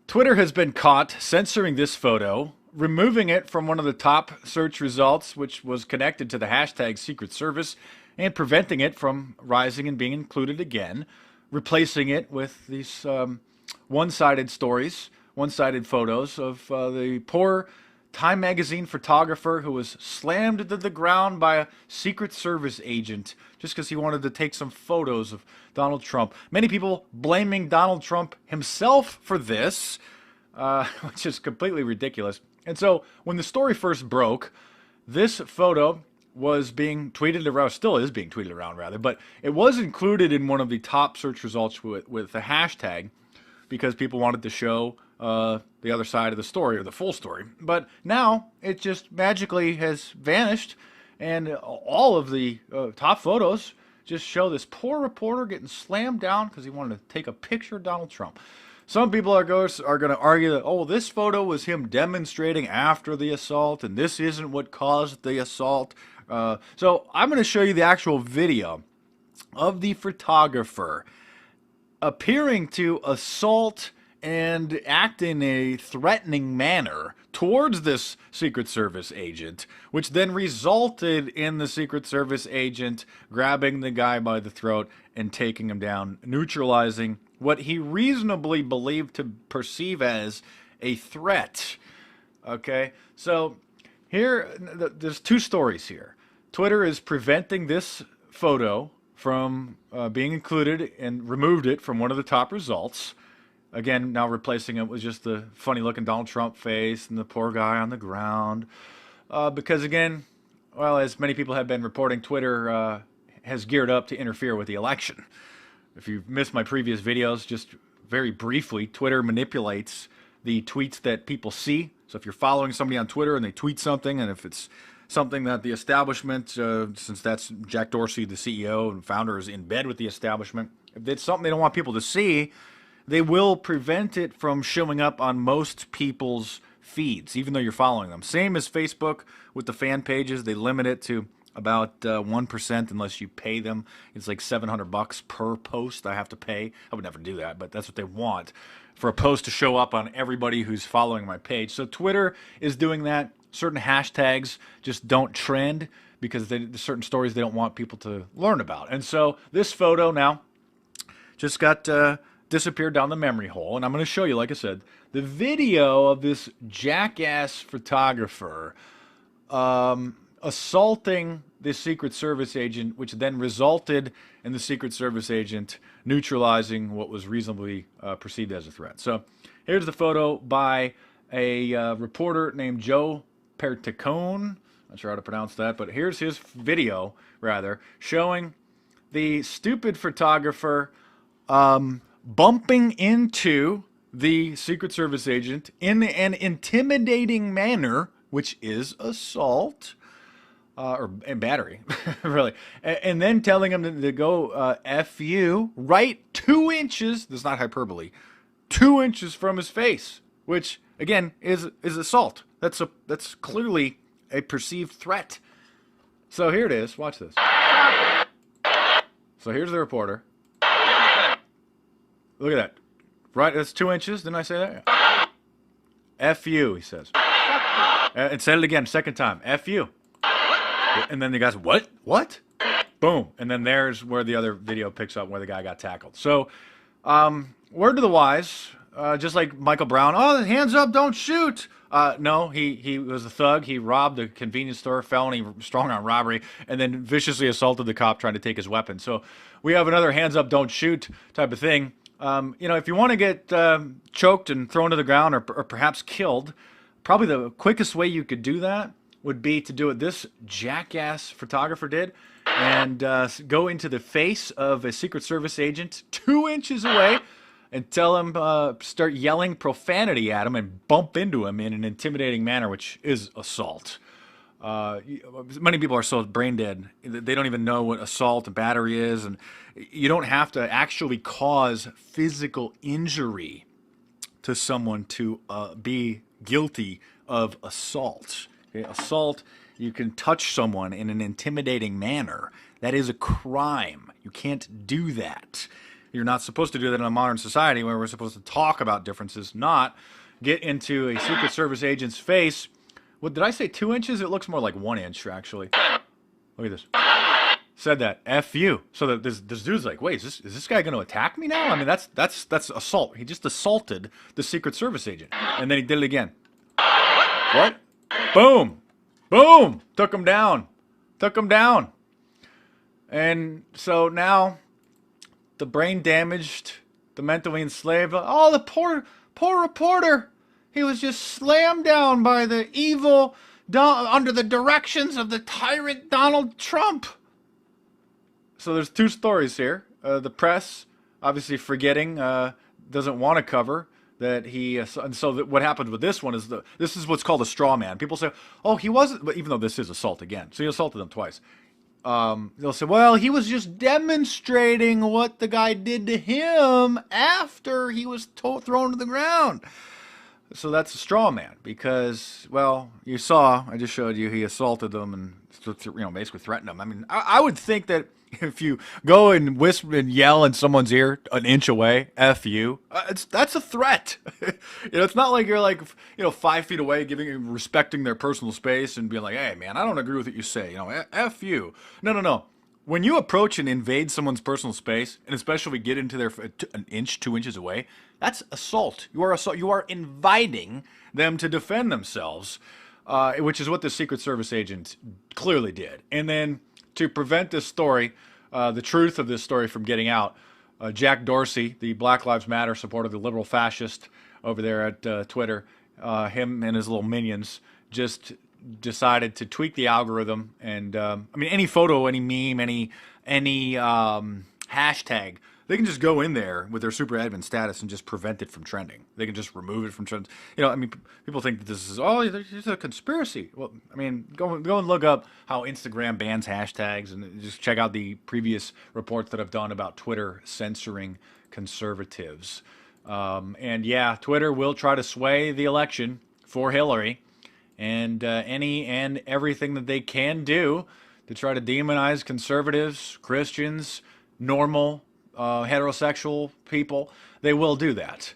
Twitter has been caught censoring this photo, removing it from one of the top search results, which was connected to the hashtag Secret Service, and preventing it from rising and being included again, replacing it with these one-sided stories, one-sided photos of the poor Time magazine photographer who was slammed to the ground by a Secret Service agent just because he wanted to take some photos of Donald Trump. Many people blaming Donald Trump himself for this, which is completely ridiculous. And so when the story first broke, this photo was being tweeted around, still is being tweeted around rather, but it was included in one of the top search results with the hashtag because people wanted to show the other side of the story, or the full story. But now it just magically has vanished, and all of the top photos just show this poor reporter getting slammed down because he wanted to take a picture of Donald Trump. Some people are going to argue that, oh, this photo was him demonstrating after the assault, and this isn't what caused the assault. So I'm going to show you the actual video of the photographer appearing to assault and act in a threatening manner towards this Secret Service agent, which then resulted in the Secret Service agent grabbing the guy by the throat and taking him down, neutralizing what he reasonably believed to perceive as a threat. Okay, so here, there's two stories here. Twitter is preventing this photo from being included and removed it from one of the top results. Again, now replacing it with just the funny-looking Donald Trump face and the poor guy on the ground. Because again, well, as many people have been reporting, Twitter has geared up to interfere with the election. If you've missed my previous videos, just very briefly, Twitter manipulates the tweets that people see. So if you're following somebody on Twitter and they tweet something, and if it's something that the establishment, since that's Jack Dorsey, the CEO and founder, is in bed with the establishment, if it's something they don't want people to see, they will prevent it from showing up on most people's feeds, even though you're following them. Same as Facebook with the fan pages. They limit it to about 1% unless you pay them. It's like $700 per post I have to pay. I would never do that, but that's what they want, for a post to show up on everybody who's following my page. So Twitter is doing that. Certain hashtags just don't trend because there's certain stories they don't want people to learn about. And so this photo now just got disappeared down the memory hole, and I'm going to show you, like I said, the video of this jackass photographer assaulting the Secret Service agent, which then resulted in the Secret Service agent neutralizing what was reasonably perceived as a threat. So here's the photo by a reporter named Joe Perticone. Not sure how to pronounce that, but here's his video, rather, showing the stupid photographer bumping into the Secret Service agent in an intimidating manner, which is assault, or battery, really, and then telling him to go F you, right 2 inches, that's not hyperbole, 2 inches from his face, which, again, is assault. That's clearly a perceived threat. So here it is. Watch this. So here's the reporter. Look at that. Right, that's 2 inches. Didn't I say that? Yeah. F you, he says. And said it again, second time. F you. And then the guy's, what? What? Boom. And then there's where the other video picks up where the guy got tackled. So, word to the wise, just like Michael Brown, oh, hands up, don't shoot. No, he was a thug. He robbed a convenience store, felony strong-arm robbery, and then viciously assaulted the cop trying to take his weapon. So we have another hands up, don't shoot type of thing. If you want to get choked and thrown to the ground or perhaps killed, probably the quickest way you could do that would be to do what this jackass photographer did and go into the face of a Secret Service agent 2 inches away and tell him, start yelling profanity at him and bump into him in an intimidating manner, which is assault. Many people are so brain dead, they don't even know what assault and battery is, and you don't have to actually cause physical injury to someone to be guilty of assault. Okay? Assault, you can touch someone in an intimidating manner. That is a crime. You can't do that. You're not supposed to do that in a modern society where we're supposed to talk about differences, not get into a Secret Service agent's face. What did I say? 2 inches? It looks more like 1 inch, actually. Look at this. Said that. F you. So that this dude's like, wait, is this guy going to attack me now? I mean, that's assault. He just assaulted the Secret Service agent, and then he did it again. What? Boom, boom. Took him down. Took him down. And so now, the brain damaged, the mentally enslaved. Oh, the poor reporter. He was just slammed down by the evil, under the directions of the tyrant Donald Trump. So there's 2 stories here. The press, obviously forgetting, doesn't want to cover that he. And so what happened with this one is this is what's called a straw man. People say, oh, he wasn't, but even though this is assault again, so he assaulted them twice. They'll say, well, he was just demonstrating what the guy did to him after he was thrown to the ground. So that's a straw man because, well, you saw, I just showed you, he assaulted them and, basically threatened them. I mean, I would think that if you go and whisper and yell in someone's ear an inch away, F you, that's a threat. It's not like you're like, 5 feet away, respecting their personal space and being like, hey, man, I don't agree with what you say. F you. No. When you approach and invade someone's personal space, and especially get into their an inch, 2 inches away, that's assault. You are inviting them to defend themselves, which is what the Secret Service agent clearly did. And then to prevent this story, the truth of this story from getting out, Jack Dorsey, the Black Lives Matter supporter, the liberal fascist over there at Twitter, him and his little minions just decided to tweak the algorithm, and any photo, any meme, any hashtag, they can just go in there with their super admin status and just prevent it from trending. They can just remove it from trends. People think that this is there's a conspiracy. Well, go and look up how Instagram bans hashtags, and just check out the previous reports that I've done about Twitter censoring conservatives. And yeah, Twitter will try to sway the election for Hillary. And any and everything that they can do to try to demonize conservatives, Christians, normal, heterosexual people, they will do that.